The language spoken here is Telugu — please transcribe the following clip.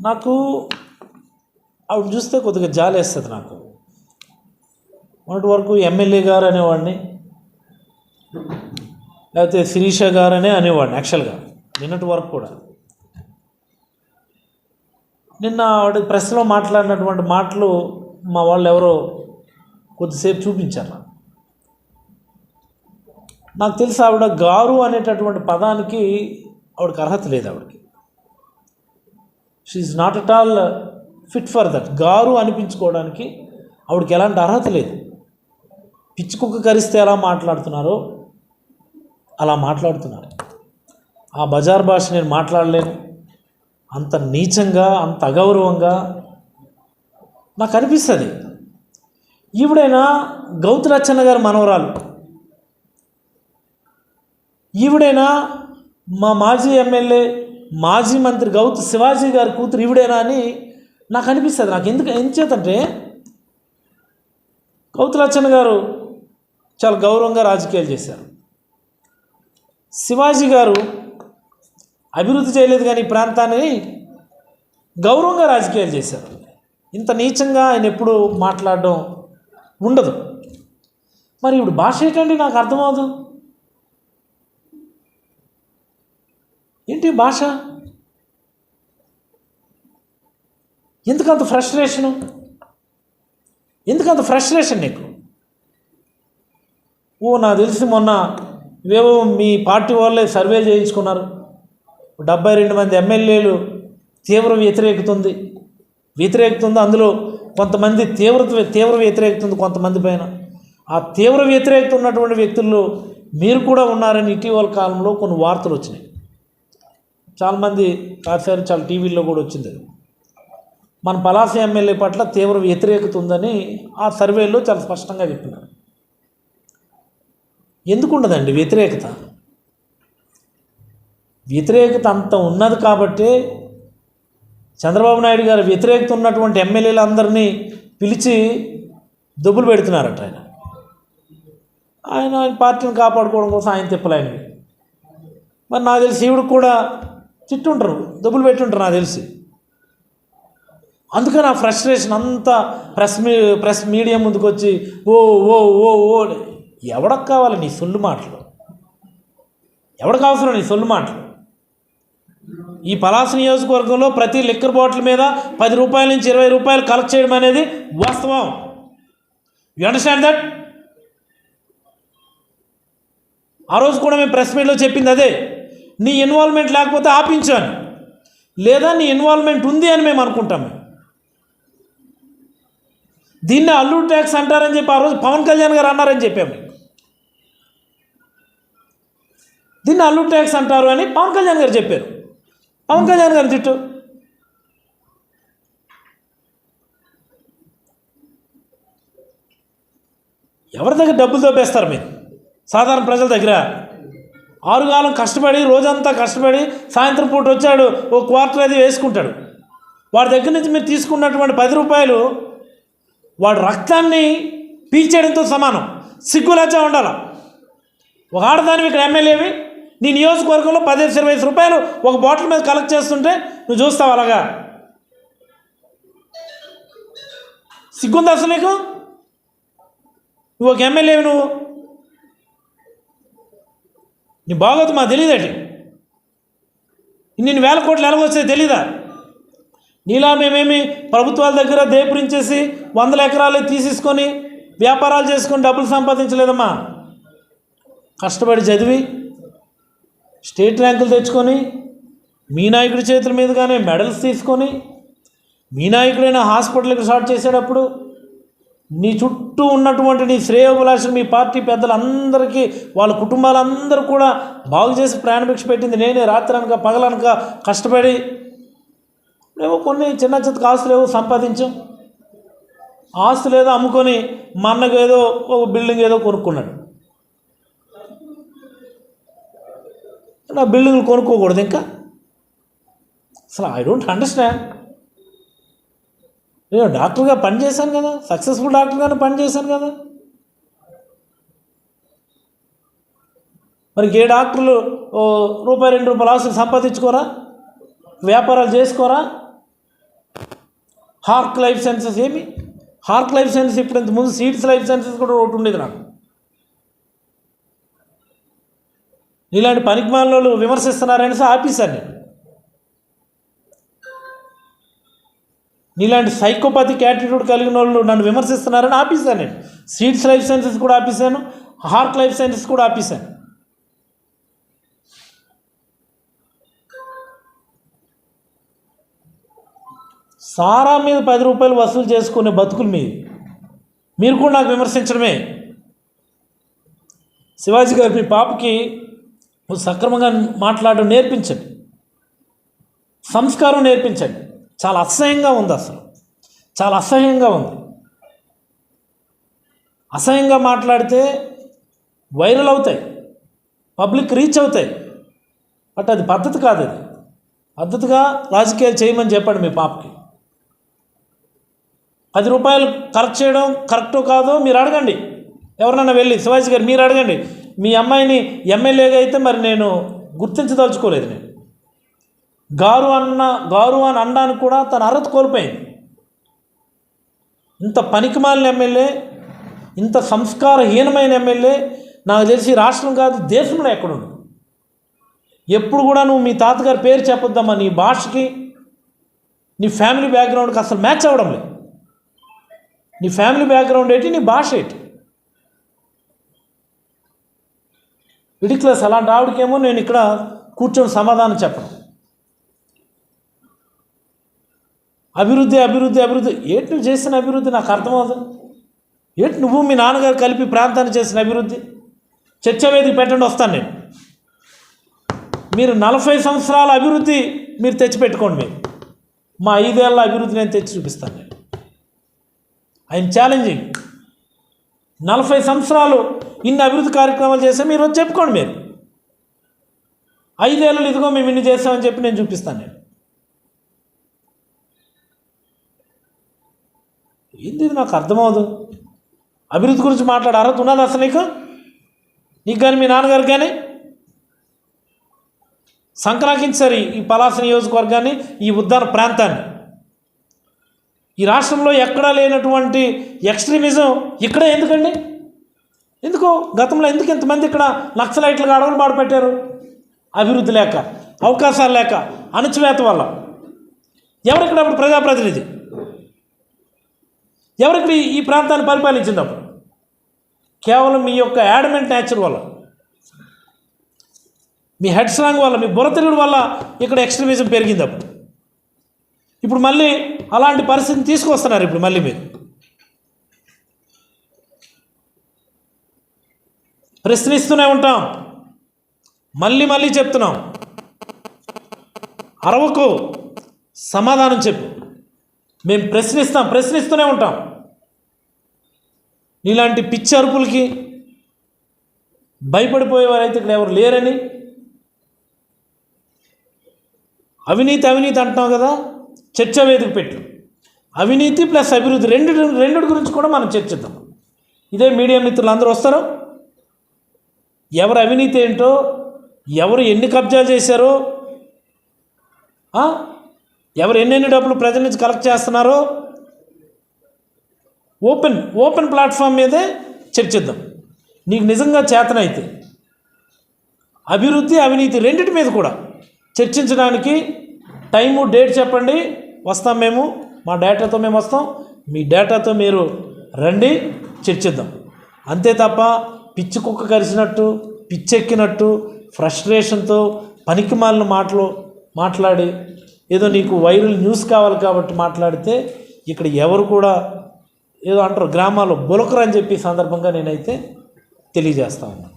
నాకు ఆవిడ చూస్తే కొద్దిగా జాలేస్తుంది నాకు. మొన్నటి వరకు ఎమ్మెల్యే గారు అనేవాడిని, లేకపోతే శిరీష గారనే అనేవాడిని యాక్చువల్గా నిన్నటి వరకు కూడా. నిన్న ఆవిడ ప్రెస్లో మాట్లాడినటువంటి మాటలు మా వాళ్ళు ఎవరో కొద్దిసేపు చూపించారు. నాకు తెలిసి ఆవిడ గారు అనేటటువంటి పదానికి ఆవిడకి అర్హత లేదు. ఆవిడకి she not at all fit for that. గారు అనిపించుకోవడానికి ఆవిడకి ఎలాంటి అర్హత లేదు. పిచ్చి కుక్క కరిస్తే ఎలా మాట్లాడుతున్నారో అలా మాట్లాడుతున్నారు. ఆ బజార్ భాష నేను మాట్లాడలేను. అంత నీచంగా, అంత అగౌరవంగా నాకు అనిపిస్తుంది. ఈవిడైనా గౌతు లచ్చన్న గారి మనవరాలు, ఈవిడైనా మా మాజీ ఎమ్మెల్యే మాజీ మంత్రి గౌతు శివాజీ గారి కూతురు ఈవిడైనా అని నాకు అనిపిస్తుంది. నాకు ఎందుచేతంటే గౌతు లచ్చన్న గారు చాలా గౌరవంగా రాజకీయాలు చేశారు. శివాజీ గారు అభివృద్ధి చేయలేదు కానీ ఈ ప్రాంతాన్ని గౌరవంగా రాజకీయాలు చేశారు. ఇంత నీచంగా ఆయన ఎప్పుడు మాట్లాడడం ఉండదు. మరి ఇప్పుడు భాష ఏంటండి నాకు అర్థమవుదు. ఏంటి భాష? ఎందుకంత ఫ్రస్ట్రేషను? ఎందుకంత ఫ్రస్ట్రేషన్ నీకు? నాకు తెలిసి మొన్న ఇవేవో మీ పార్టీ వాళ్ళే సర్వేలు చేయించుకున్నారు. 72 మంది ఎమ్మెల్యేలు తీవ్ర వ్యతిరేకత ఉంది. అందులో కొంతమంది తీవ్ర వ్యతిరేకత ఉంది కొంతమంది పైన. ఆ తీవ్ర వ్యతిరేకత ఉన్నటువంటి వ్యక్తుల్లో మీరు కూడా ఉన్నారని ఇటీవల కాలంలో కొన్ని వార్తలు వచ్చినాయి. చాలామంది రాశారు, చాలా టీవీల్లో కూడా వచ్చింది. మన పలాస ఎమ్మెల్యే పట్ల తీవ్ర వ్యతిరేకత ఉందని ఆ సర్వేలో చాలా స్పష్టంగా చెప్పినారు. ఎందుకు ఉండదండి వ్యతిరేకత? వ్యతిరేకత అంత ఉన్నది కాబట్టి చంద్రబాబు నాయుడు గారు వ్యతిరేకత ఉన్నటువంటి ఎమ్మెల్యేలందరినీ పిలిచి దొబ్బులు పెడుతున్నారట. ఆయన పార్టీని కాపాడుకోవడం కోసం ఆయన తిప్పలేండి. మరి నాకు తెలిసి ఈవిడికి కూడా తిట్టుంటారు, దొబ్బులు పెట్టుంటారు నాకు తెలిసి. అందుకని ఆ ఫ్రస్ట్రేషన్ అంతా ప్రెస్ మీడియా ముందుకు వచ్చి ఓ ఓ ఓ ఓ ఎవడకు కావాలి నీ సొల్లు మాటలు? ఎవడికి అవసరం నీ సొల్లు మాటలు? ఈ పలాస నియోజకవర్గంలో ప్రతి లిక్కర్ బాటిల్ మీద 10 రూపాయల నుంచి 20 రూపాయలు కలెక్ట్ చేయడం అనేది వాస్తవం. You understand that? ఆ రోజు కూడా మేము ప్రెస్ మీట్లో చెప్పింది అదే. నీ ఇన్వాల్వ్మెంట్ లేకపోతే ఆపించాను, లేదా నీ ఇన్వాల్వ్మెంట్ ఉంది అని మేము అనుకుంటాము. దీన్ని అల్లూరు ట్యాక్స్ అంటారని చెప్పి ఆ రోజు పవన్ కళ్యాణ్ గారు అన్నారని చెప్పాము. దీన్ని అల్లూరు ట్యాక్స్ అంటారు అని పవన్ కళ్యాణ్ గారు చెప్పారు. పవన్ కళ్యాణ్ గారు తిట్టు. ఎవరి దగ్గర డబ్బులు దోపేస్తారు మీరు? సాధారణ ప్రజల దగ్గర. 6 కాలం కష్టపడి, రోజంతా కష్టపడి సాయంత్రం పూట వచ్చాడు, ఓ క్వార్టర్ అది వేసుకుంటాడు. వాడి దగ్గర నుంచి మీరు తీసుకున్నటువంటి 10 రూపాయలు వాడు రక్తాన్ని పీల్చేయడంతో సమానం. సిగ్గులచ్చా ఉండాలి. ఒక ఆడదానివి ఇక్కడ ఎమ్మెల్యేవి, నీ నియోజకవర్గంలో 15-20 రూపాయలు ఒక బాటిల్ మీద కలెక్ట్ చేస్తుంటే నువ్వు చూస్తావు అలాగా? సిగ్గుంది అసలు నీకు? నువ్వు ఒక ఎమ్మెల్యేవి, నువ్వు నీ బాగోదు మాకు తెలియదేంటి? ఇన్ని వేల కోట్లు ఎలాగొచ్చాయి తెలీదా? నీలా మేమేమి ప్రభుత్వాల దగ్గర దేపురించేసి 100 ఎకరాలు తీసేసుకొని వ్యాపారాలు చేసుకొని డబ్బులు సంపాదించలేదమ్మా. కష్టపడి చదివి స్టేట్ ర్యాంకులు తెచ్చుకొని, మీ నాయకుడి చేతుల మీదుగానే మెడల్స్ తీసుకొని, మీ నాయకుడైనా హాస్పిటల్కి స్టార్ట్ చేసేటప్పుడు నీ చుట్టూ ఉన్నటువంటి నీ శ్రేయోభిలాషులు, మీ పార్టీ పెద్దలందరికీ, వాళ్ళ కుటుంబాలందరూ కూడా బాగు చేసి ప్రాణభిక్ష పెట్టింది నేనే. రాత్రనక పగలనక కష్టపడి ఏవో కొన్ని చిన్న ఆస్తులు ఏవో సంపాదించాం. ఆస్తులు ఏదో అమ్ముకొని మా అన్నకు ఏదో ఒక బిల్డింగ్ ఏదో కొనుక్కున్నాడు. నా బిల్డింగ్లు కొనుక్కోకూడదు ఇంకా? అసలు ఐ డోంట్ అండర్స్టాండ్. నేను డాక్టర్గా పనిచేశాను కదా, సక్సెస్ఫుల్ డాక్టర్గానే పనిచేశాను కదా. మరి ఏ డాక్టర్లు రూపాయి 2 రూపాయల ఆస్తులు సంపాదించుకోరా? వ్యాపారాలు చేసుకోరా? హార్క్ లైఫ్ సైన్సెస్ ఏమి హార్క్ లైఫ్ సైన్సెస్ ఇప్పుడు ఇంతకుముందు సీడ్స్ లైఫ్ సైన్సెస్ కూడా ఒకటి ఉండేది నాకు. ఇలాంటి పనికిమాలిన విమర్శిస్తున్నారనేసి ఆపేశాను నేను. నీలాంటి సైకోపాతిక్ యాటిట్యూడ్ కలిగిన వాళ్ళు నన్ను విమర్శిస్తున్నారని ఆపేశాను నేను. సీడ్స్ లైఫ్ సైన్సెస్ కూడా ఆపేశాను, హార్క్ లైఫ్ సైన్సెస్ కూడా ఆపేశాను. సారా మీద 10 రూపాయలు వసూలు చేసుకునే బతుకులు మీరు కూడా నాకు విమర్శించడమే. శివాజీ గారు మీ పాపకి సక్రమంగా మాట్లాడడం నేర్పించండి, సంస్కారం నేర్పించండి. చాలా అసహ్యంగా ఉంది, అసలు చాలా అసహ్యంగా ఉంది. అసహ్యంగా మాట్లాడితే వైరల్ అవుతాయి, పబ్లిక్ రీచ్ అవుతాయి. బట్ అది పద్ధతి కాదు. అది పద్ధతిగా రాజకీయాలు చేయమని చెప్పండి మీ పాపకి. 10 రూపాయలు కరెక్ట్ చేయడం కరెక్టో కాదో మీరు అడగండి. ఎవరినైనా వెళ్ళి శివాజీ గారు మీరు అడగండి. మీ అమ్మాయిని ఎమ్మెల్యేగా అయితే మరి నేను గుర్తించదలుచుకోలేదు. నేను గారు అని అనడానికి కూడా తన అర్హత కోల్పోయింది. ఇంత పనికిమాలిన ఎమ్మెల్యే, ఇంత సంస్కారహీనమైన ఎమ్మెల్యే నాకు తెలిసి రాష్ట్రం కాదు దేశంలో ఎక్కడుండు. ఎప్పుడు కూడా నువ్వు మీ తాతగారి పేరు చెప్పొద్దమ్మా. నీ భాషకి నీ ఫ్యామిలీ బ్యాక్గ్రౌండ్కి అసలు మ్యాచ్ అవ్వడం లేదు. నీ ఫ్యామిలీ బ్యాక్గ్రౌండ్ ఏంటి, నీ భాష ఏంటి? రిడిక్యులస్. అలాంటి ఆవిడకేమో నేను ఇక్కడ కూర్చొని సమాధానం చెప్పను. అభివృద్ధి అభివృద్ధి అభివృద్ధి ఏంటి నువ్వు చేసిన అభివృద్ధి నాకు అర్థమవుతుంది. ఏంటి నువ్వు మీ నాన్నగారు కలిపి ప్రాంతాన్ని చేసిన అభివృద్ధి? చర్చా వేదిక పెట్టండి, వస్తాను నేను. మీరు 40 సంవత్సరాల అభివృద్ధి మీరు తెచ్చిపెట్టుకోండి. మీరు మా 5 ఏళ్ళ అభివృద్ధి నేను తెచ్చి చూపిస్తాను. నేను ఐఎమ్ ఛాలెంజింగ్. 40 సంవత్సరాలు ఇన్ని అభివృద్ధి కార్యక్రమాలు చేస్తే మీరు వచ్చి చెప్పుకోండి. మీరు 5 ఏళ్ళు ఇదిగో మేము ఇన్ని చేస్తామని చెప్పి నేను చూపిస్తాను. నేను ఏంది ఇది నాకు అర్థమవుదు. అభివృద్ధి గురించి మాట్లాడే అర్హత ఉన్నది అసలు నీకు కానీ మీ నాన్నగారికి కానీ? సంక్రాంతించారు ఈ పలాస నియోజకవర్గాన్ని, ఈ ఉద్దాన ప్రాంతాన్ని. ఈ రాష్ట్రంలో ఎక్కడా లేనటువంటి ఎక్స్ట్రీమిజం ఇక్కడే ఎందుకండి? ఎందుకు గతంలో ఎందుకు ఇంతమంది ఇక్కడ నక్సలైట్లుగా అడవులు పాడుపెట్టారు? అభివృద్ధి లేక, అవకాశాలు లేక, అణచివేత వల్ల. ఎవరిక్కడ అప్పుడు ప్రజాప్రతినిధి? ఎవరికి ఈ ప్రాంతాన్ని పరిపాలించింది అప్పుడు? కేవలం మీ యొక్క యాడమెంట్ నేచర్ వల్ల, మీ హెడ్ స్ట్రాంగ్ వల్ల, మీ బుర్రతిరుగుడు వల్ల ఇక్కడ ఎక్స్ట్రీమిజం పెరిగింది అప్పుడు. ఇప్పుడు మళ్ళీ అలాంటి పరిస్థితిని తీసుకొస్తున్నారు. ఇప్పుడు మళ్ళీ మీరు ప్రశ్నిస్తూనే ఉంటాం. మళ్ళీ చెప్తున్నాం, అరవకు, సమాధానం చెప్పు. మేము ప్రశ్నిస్తూనే ఉంటాం. నీలాంటి పిచ్చి అరుపులకి భయపడిపోయేవారైతే ఇక్కడ ఎవరు లేరని. అవినీతి అంటున్నావు కదా, చర్చా వేదిక పెట్టు. అవినీతి ప్లస్ అభివృద్ధి రెండు గురించి కూడా మనం చర్చిద్దాం. ఇదే మీడియా మిత్రులు అందరూ వస్తారు. ఎవరు అవినీతి ఏంటో, ఎవరు ఎన్ని కబ్జాలు చేశారో, ఎవరు ఎన్నెన్ని డబ్బులు ప్రజల నుంచి కలెక్ట్ చేస్తున్నారో ఓపెన్ ప్లాట్ఫామ్ మీదే చర్చిద్దాం. నీకు నిజంగా చేతనైతే అభివృద్ధి అవినీతి రెండింటి మీద కూడా చర్చించడానికి టైము డేట్ చెప్పండి, వస్తాం మేము. మా డేటాతో మేము వస్తాం, మీ డేటాతో మీరు రండి, చర్చిద్దాం. అంతే తప్ప పిచ్చి కుక్క కరిచినట్టు, పిచ్చెక్కినట్టు, ఫ్రస్ట్రేషన్తో పనికిమాలిన మాటలు మాట్లాడి ఏదో నీకు వైరల్ న్యూస్ కావాలి కాబట్టి మాట్లాడితే ఇక్కడ ఎవరు కూడా ఏదో అంటారు గ్రామాల్లో బులకరు అని చెప్పి సందర్భంగా నేనైతే తెలియజేస్తా ఉన్నాను.